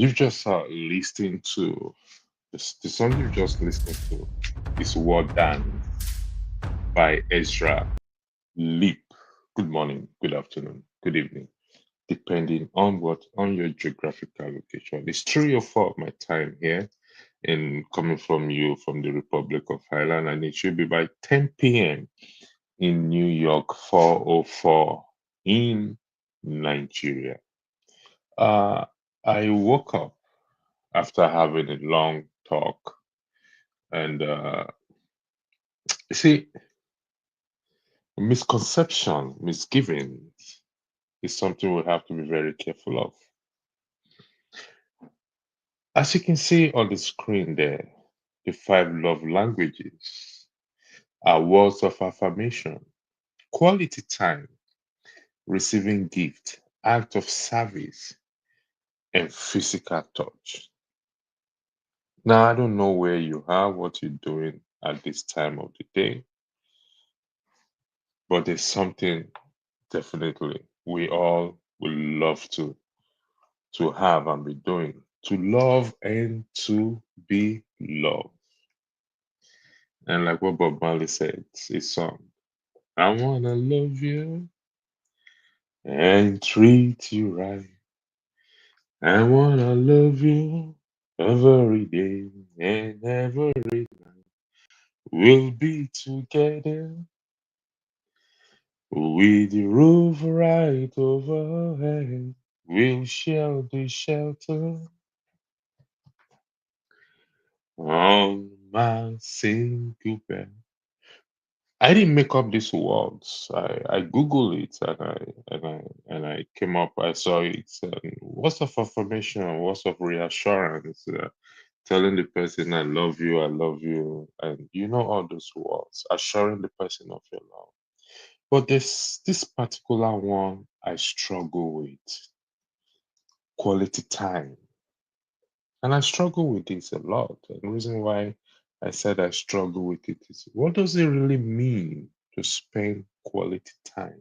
You've just listened to the song you've just listened to is War Dance by Ezra Leap. Good morning, good afternoon, good evening, depending on what on your geographical location. It's 3:04 of my time here in coming from you from the Republic of Ireland, and it should be by 10 p.m. in New York, 4:04 in Nigeria. Uh, I woke up after having a long talk. And you see, misconception, misgivings is something we have to be very careful of. As you can see on the screen there, the five love languages are words of affirmation, quality time, receiving gift, act of service, and physical touch. Now, I don't know where you are, what you're doing at this time of the day, but there's something definitely we all would love to have and be doing, to love and to be loved. And like what Bob Marley said, his song, I wanna love you and treat you right. I wanna love you every day and every night. We'll be together with the roof right overhead. We'll share the shelter on my single bed. I didn't make up these words. I Googled it and I came up. I saw it. Words of affirmation, words of reassurance, telling the person I love you, and you know all those words, assuring the person of your love. But this particular one I struggle with quality time, and I struggle with this a lot. And the reason why I said I struggle with it is what does it really mean to spend quality time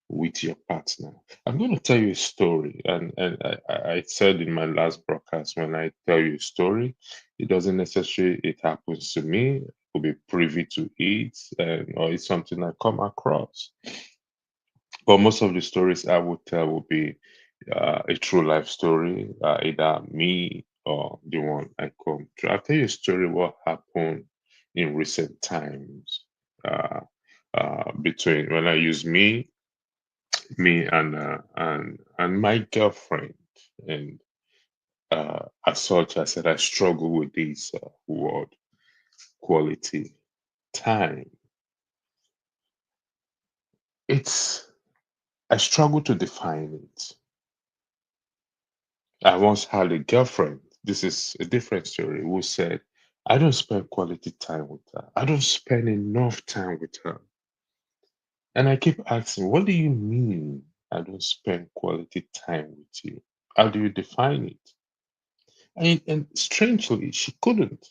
with your partner? I'm going to tell you a story. And I said in my last broadcast, when I tell you a story, it doesn't necessarily it happens to me. I could be privy to it, or it's something I come across. But most of the stories I would tell would be a true life story, either me or the one I come to. I'll tell you a story what happened in recent times uh, between when I use me and my girlfriend, and as such, I said I struggle with this word quality time. It's I struggle to define it. I once had a girlfriend, this is a different story, who said, I don't spend quality time with her. I don't spend enough time with her. And I keep asking, what do you mean I don't spend quality time with you? How do you define it? And strangely, she couldn't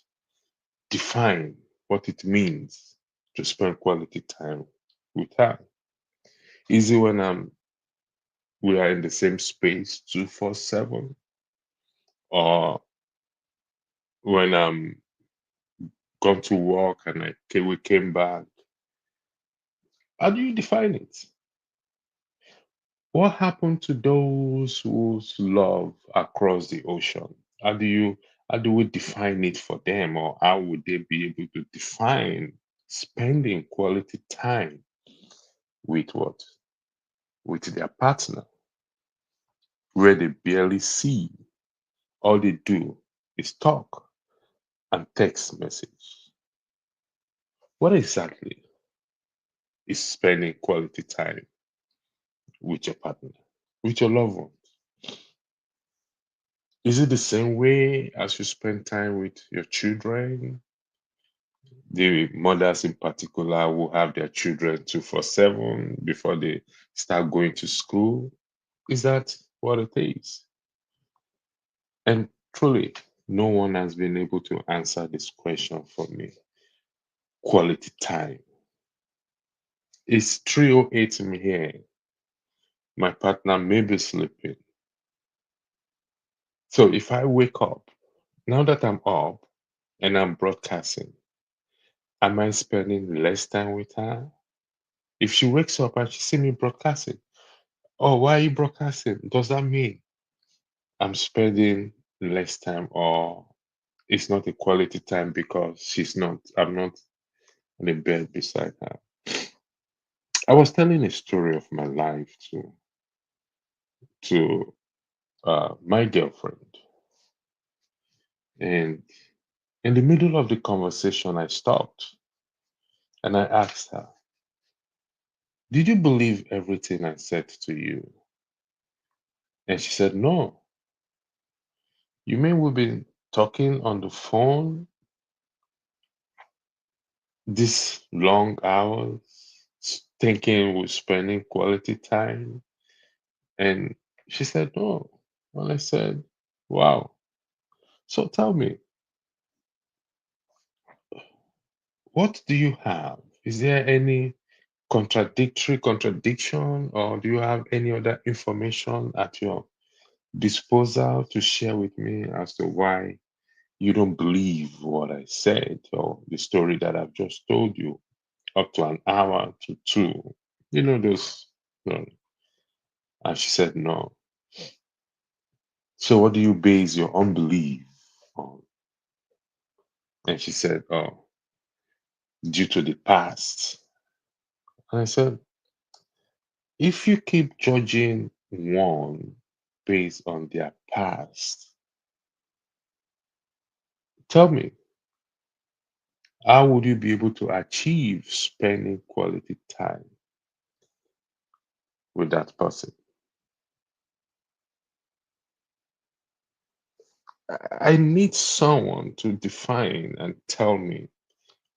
define what it means to spend quality time with her. Is it when we are in the same space 247, or when I'm gone to work and we came back? How do you define it? What happened to those whose love across the ocean? How do we define it for them, or how would they be able to define spending quality time with what? With their partner, where they barely see. All they do is talk and text message. What exactly is spending quality time with your partner, with your loved one? Is it the same way as you spend time with your children? The mothers in particular who have their children 247 before they start going to school. Is that what it is? And truly, no one has been able to answer this question for me. Quality time. It's 3:08 in here. My partner may be sleeping. So if I wake up, now that I'm up and I'm broadcasting, am I spending less time with her? If she wakes up and she see me broadcasting, oh, why are you broadcasting? Does that mean I'm spending less time, or it's not a quality time because I'm not in the bed beside her? I was telling a story of my life to my girlfriend, and in the middle of the conversation, I stopped and I asked her, "Did you believe everything I said to you?" And she said, "No. You mean we've been talking on the phone these long hours, thinking we're spending quality time?" And she said, "No." And I said, "Wow. So tell me, what do you have? Is there any contradiction, or do you have any other information at your disposal to share with me as to why you don't believe what I said, or the story that I've just told you up to an hour to two? You know, those. You know." And she said, "No." So what do you base your unbelief on? And she said, "Oh, due to the past." And I said, if you keep judging one based on their past, tell me, how would you be able to achieve spending quality time with that person? I need someone to define and tell me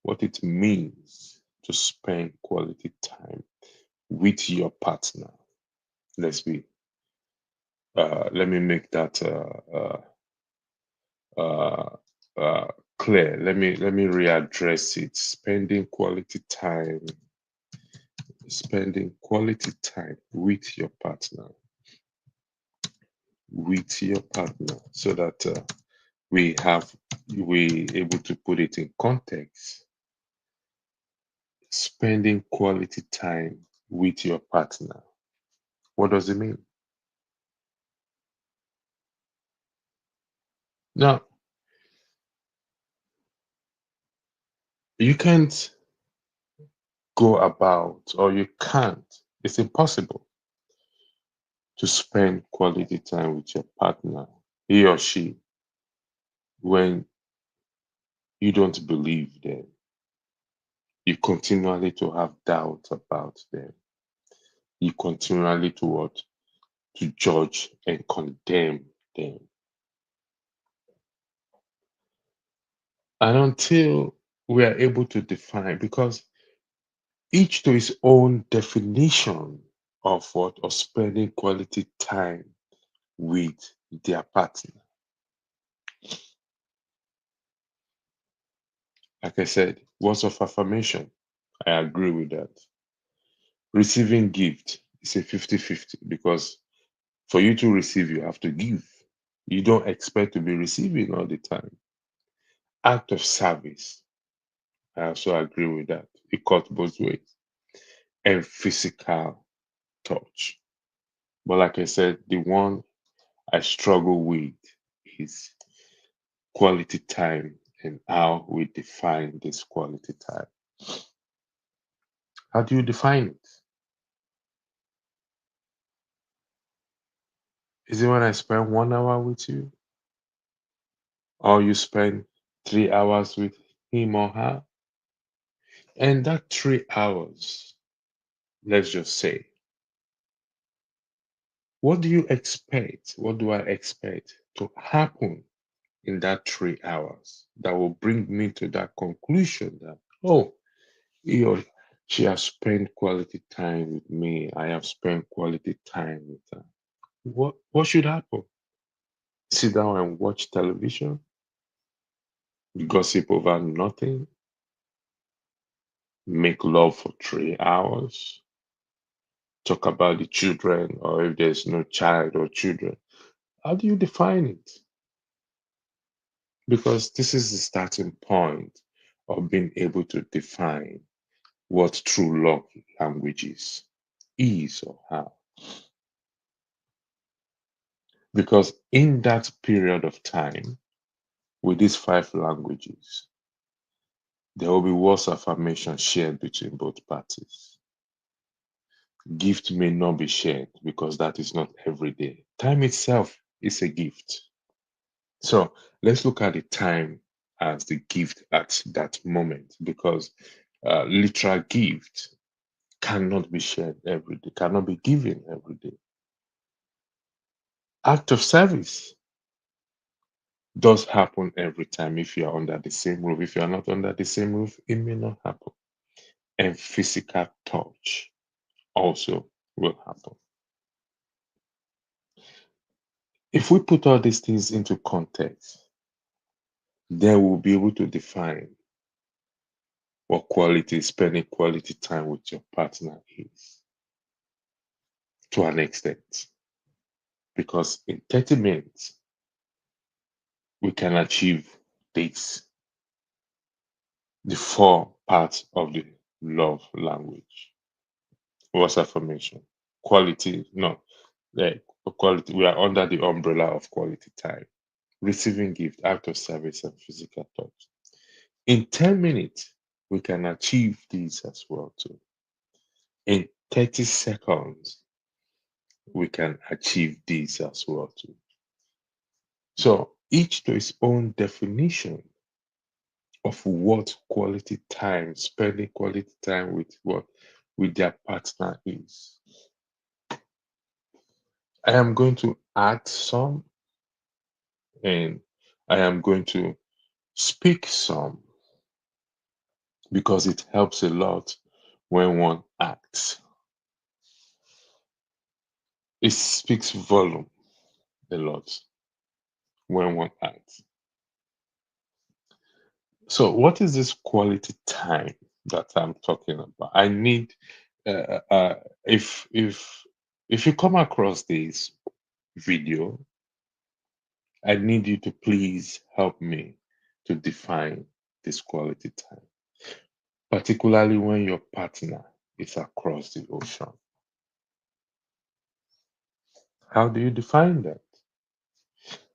what it means to spend quality time with your partner. Let's be, let me make that uh, uh, clear. Let me readdress it. Spending quality time with your partner, so that we have we able to put it in context. Spending quality time with your partner, what does it mean? Now, you can't go about, or you can't, it's impossible to spend quality time with your partner, he or she, when you don't believe them. You continually to have doubts about them. You continually to what? To judge and condemn them. And until we are able to define, because each to his own definition of what, of spending quality time with their partner. Like I said, words of affirmation, I agree with that. Receiving gift is a 50-50, because for you to receive, you have to give. You don't expect to be receiving all the time. Act of service, I also agree with that. It cuts both ways. And physical touch. But like I said, the one I struggle with is quality time, and how we define this quality time. How do you define it? Is it when I spend 1 hour with you, or you spend 3 hours with him or her? And that 3 hours, let's just say, what do you expect? What do I expect to happen in that 3 hours that will bring me to that conclusion that, oh, he or she has spent quality time with me. I have spent quality time with her. What should happen? Sit down and watch television, gossip over nothing, make love for 3 hours, talk about the children, or if there's no child or children. How do you define it? Because this is the starting point of being able to define what true love language is or how. Because in that period of time, with these five languages, there will be words of affirmation shared between both parties. Gift may not be shared because that is not every day. Time itself is a gift. So let's look at the time as the gift at that moment because literal gift cannot be shared every day, cannot be given every day. Act of service does happen every time if you are under the same roof. If you are not under the same roof, it may not happen. And physical touch also will happen. If we put all these things into context, then we'll be able to define what quality spending quality time with your partner is to an extent. Because in 30 minutes, we can achieve this, the four parts of the love language. What's affirmation? Quality, no, like quality. We are under the umbrella of quality time. Receiving gift, act of service, and physical touch. In 10 minutes, we can achieve these as well too. In 30 seconds, we can achieve these as well too. So each to its own definition of what quality time, spending quality time with their partner is. I am going to add some and I am going to speak some because it helps a lot when one acts. It speaks volume a lot when one acts. So, what is this quality time that I'm talking about? I need, uh, uh, if if if you come across this video, I need you to please help me to define this quality time, particularly when your partner is across the ocean. How do you define that?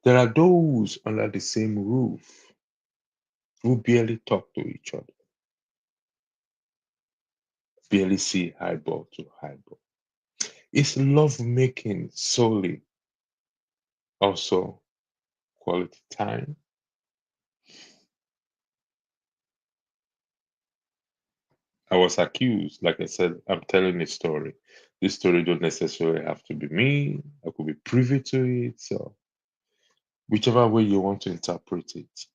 There are those under the same roof who barely talk to each other, barely see eyeball to eyeball. Is love making solely also quality time? I was accused, like I said, I'm telling a story. This story don't necessarily have to be me. I could be privy to it. So whichever way you want to interpret it,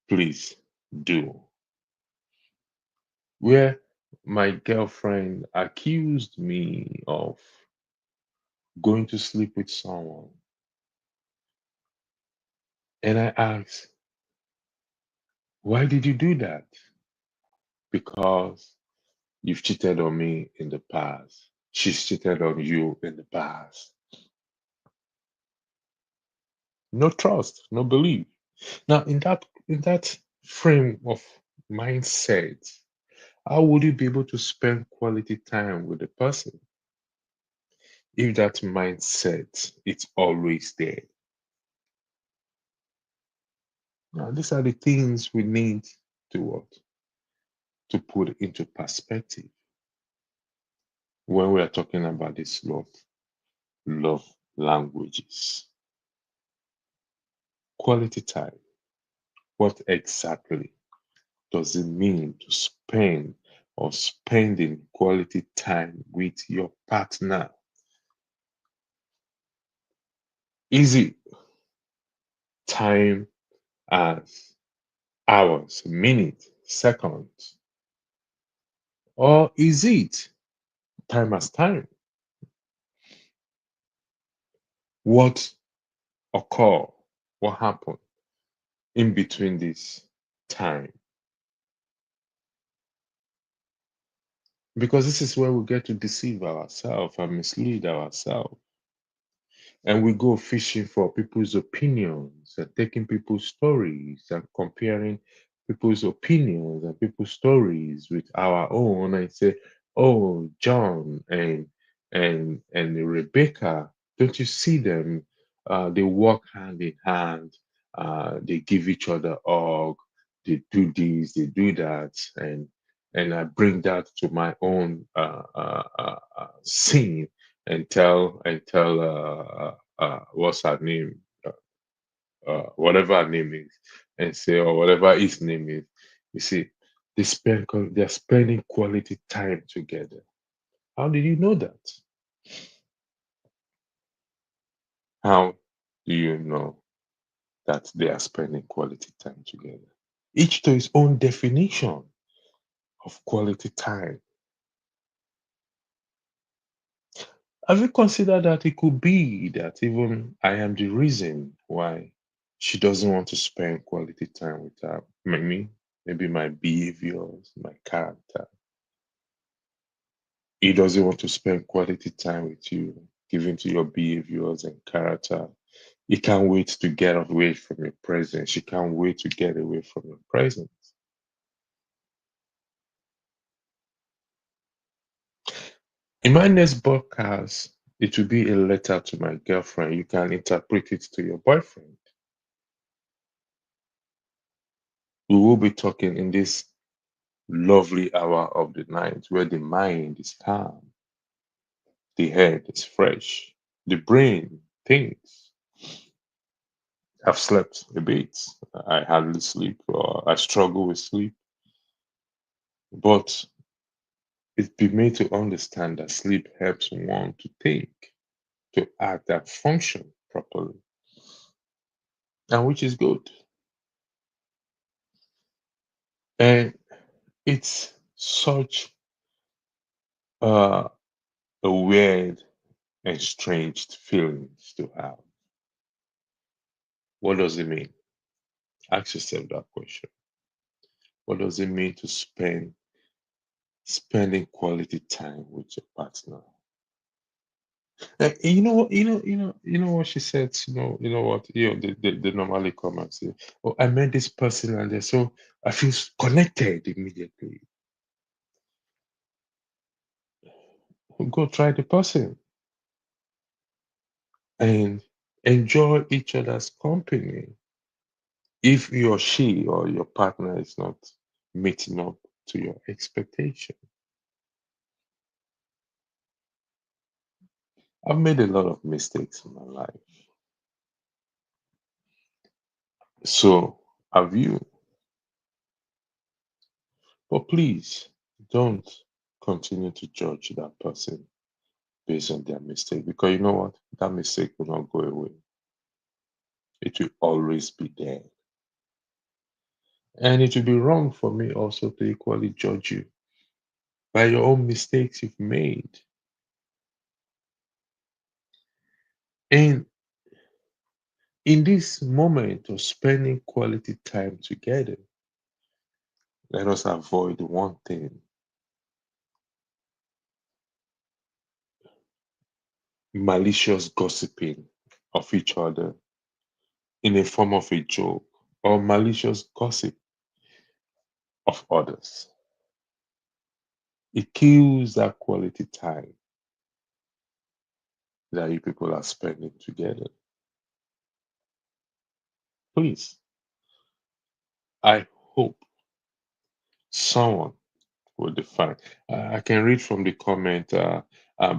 please do. Where my girlfriend accused me of going to sleep with someone, and I asked, why did you do that? Because you've cheated on me in the past. She's cheated on you in the past. No trust, no belief. Now, in that frame of mindset, how would you be able to spend quality time with the person if that mindset is always there? Now, these are the things we need to what? To put into perspective when we are talking about this love languages. Quality time. What exactly does it mean to spend or spending quality time with your partner? Is it time as hours, minutes, seconds? Or is it time as time? What occur? What happened in between this time? Because this is where we get to deceive ourselves and mislead ourselves. And we go fishing for people's opinions and taking people's stories and comparing people's opinions and people's stories with our own and say, oh, John and Rebecca, don't you see them? They walk hand in hand. They give each other hug. They do this, they do that, and I bring that to my own scene and tell what's her name, whatever her name is, and say or whatever his name is. You see, they're spending quality time together. How did you know that? How do you know that they are spending quality time together? Each to his own definition of quality time. Have you considered that it could be that even I am the reason why she doesn't want to spend quality time with her? Maybe my behaviors, my character. He doesn't want to spend quality time with you, given to your behaviors and character. He can't wait to get away from your presence. She can't wait to get away from your presence. In my next podcast, it will be a letter to my girlfriend. You can interpret it to your boyfriend. We will be talking in this lovely hour of the night where the mind is calm, the head is fresh, the brain thinks. I've slept a bit. I hardly sleep or I struggle with sleep. But it's been made to understand that sleep helps one to think, to act and function properly, and which is good. And it's such uh, a weird and strange feeling to have. What does it mean? Ask yourself that question. What does it mean to spending quality time with your partner? And you know what? You know what she said. You know what? They normally come and say, "Oh, I met this person, and so I feel connected immediately." Go try the person and enjoy each other's company. If he or she or your partner is not meeting up to your expectation, I've made a lot of mistakes in my life. So have you. But please don't continue to judge that person based on their mistake because you know what? That mistake will not go away. It will always be there. And it will be wrong for me also to equally judge you by your own mistakes you've made. And in this moment of spending quality time together, let us avoid one thing: malicious gossiping of each other in a form of a joke or malicious gossip of others. It kills that quality time that you people are spending together. Please, I hope someone will define. I can read from the comment,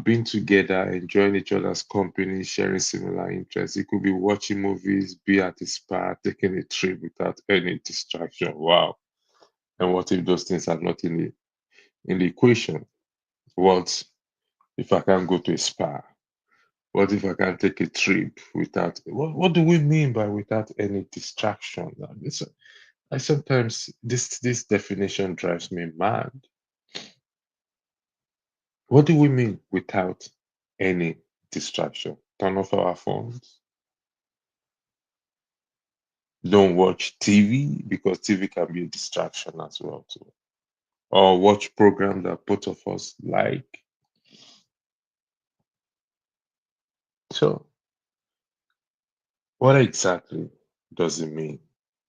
being together, enjoying each other's company, sharing similar interests. It could be watching movies, be at a spa, taking a trip without any distraction. Wow. And what if those things are not in the equation? What if I can't go to a spa? What if I can take a trip without? What do we mean by without any distraction? I sometimes this definition drives me mad. What do we mean without any distraction? Turn off our phones. Don't watch TV because TV can be a distraction as well too. Or watch programs that both of us like. So What exactly does it mean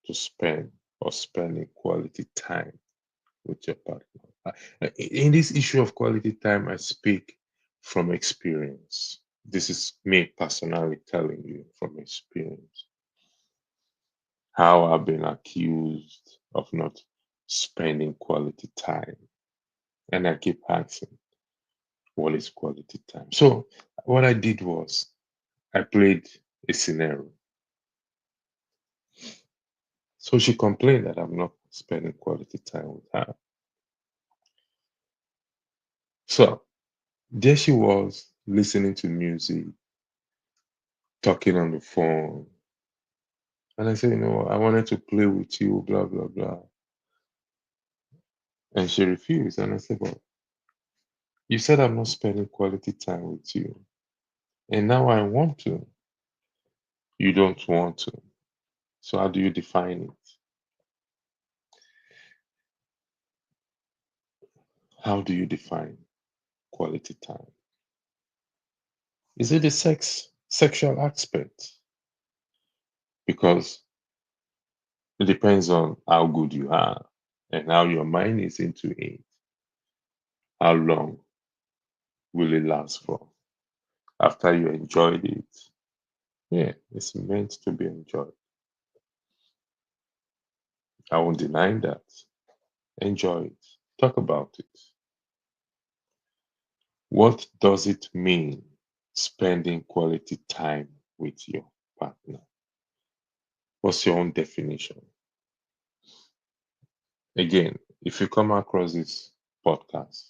to spend or spending quality time with your partner? In this issue of quality time, I speak from experience. This is me personally telling you from experience how I've been accused of not spending quality time. And I keep asking, what is quality time? So, what I did was I played a scenario. So she complained that I'm not spending quality time with her. So there she was listening to music, talking on the phone. And I said, I wanted to play with you, blah, blah, blah. And she refused. And I said, but you said I'm not spending quality time with you. And now I want to. You don't want to. So how do you define it? How do you define quality time? Is it the sexual aspect? Because it depends on how good you are and how your mind is into it. How long will it last for? After you enjoyed it, yeah, it's meant to be enjoyed. I won't deny that. Enjoy it. Talk about it. What does it mean spending quality time with your partner? What's your own definition? Again, if you come across this podcast,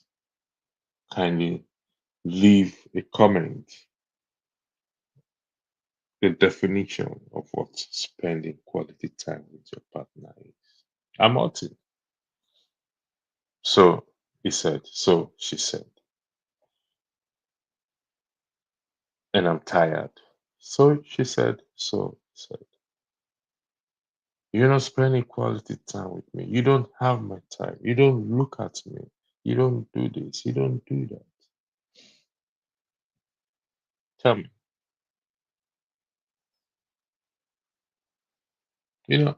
kindly leave a comment, the definition of what spending quality time with your partner is. I'm Martin. So he said, so she said, and I'm tired. So she said, so he said, you're not spending quality time with me. You don't have my time. You don't look at me. You don't do this. You don't do that. Tell me. You know,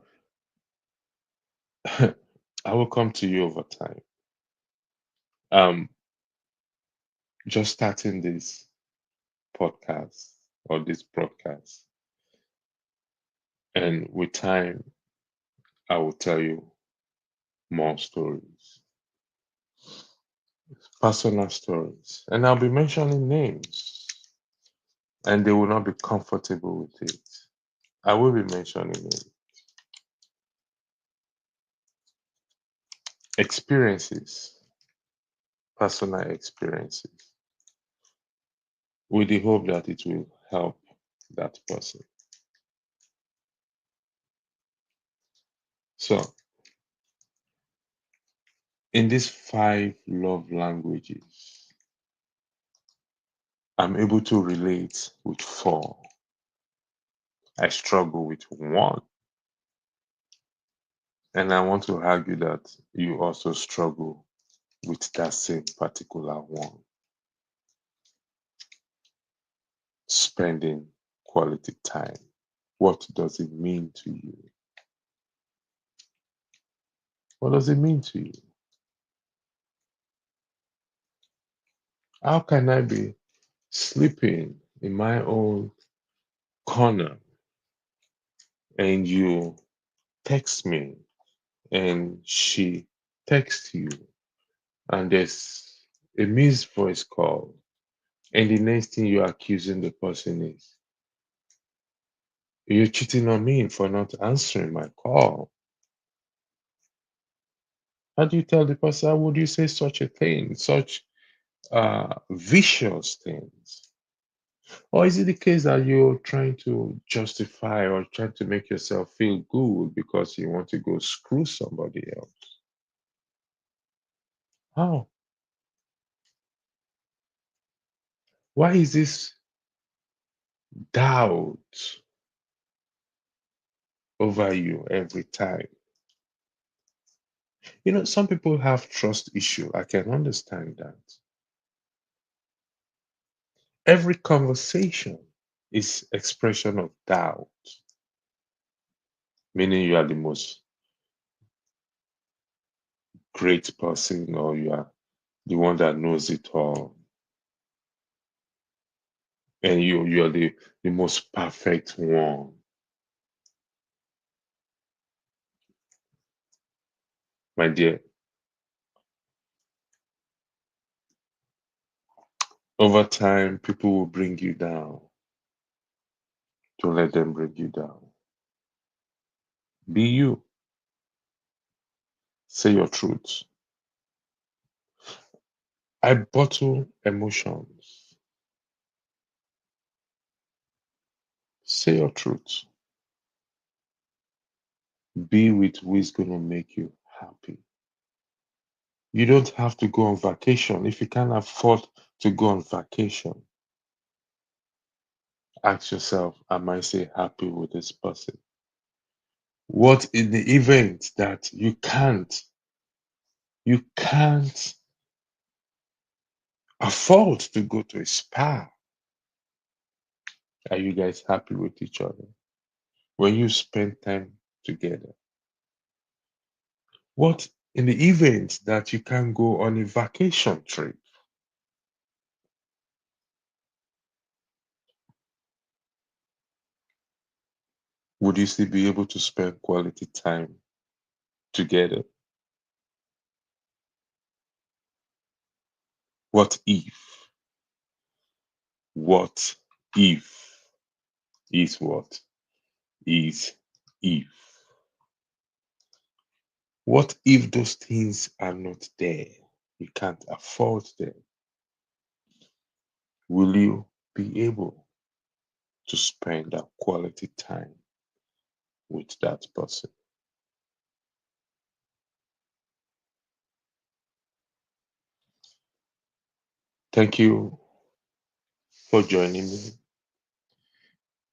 I will come to you over time. Um, just starting this podcast or this broadcast, and with time, I will tell you more stories, personal stories, and I'll be mentioning names, and they will not be comfortable with it. I will be mentioning names, experiences, personal experiences, with the hope that it will help that person. So, in these five love languages, I'm able to relate with four. I struggle with one. And I want to argue that you also struggle with that same particular one, spending quality time. What does it mean to you? What does it mean to you? How can I be sleeping in my own corner and you text me and she texts you and there's a missed voice call and the next thing you're accusing the person is you're cheating on me for not answering my call? How do you tell the person, how would you say such a thing, such vicious things? Or is it the case that you're trying to justify or trying to make yourself feel good because you want to go screw somebody else? How? Why is this doubt over you every time? Some people have trust issue. I can understand that. Every conversation is expression of doubt, meaning you are the most great person or you are the one that knows it all and you're the most perfect one. My dear, over time people will bring you down. Don't let them bring you down. Be you. Say your truth. I bottle emotions. Say your truth. Be with who is going to make you happy. You don't have to go on vacation. If you can't afford to go on vacation, ask yourself, am I still happy with this person? What in the event that you can't afford to go to a spa? Are you guys happy with each other? When you spend time together? What in the event that you can't go on a vacation trip? Would you still be able to spend quality time together? What if? What if is what is if? What if those things are not there? You can't afford them. Will you be able to spend that quality time with that person? Thank you for joining me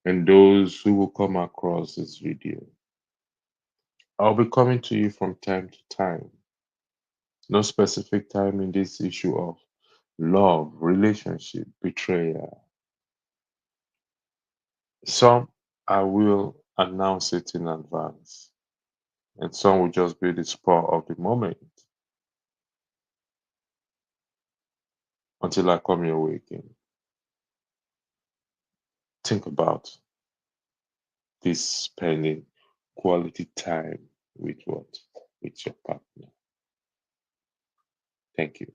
and those who will come across this video. I'll be coming to you from time to time. No specific time in this issue of love, relationship, betrayal. Some I will announce it in advance, and some will just be the spur of the moment until I come your way again. Think about this spending quality time with what? With your partner. Thank you.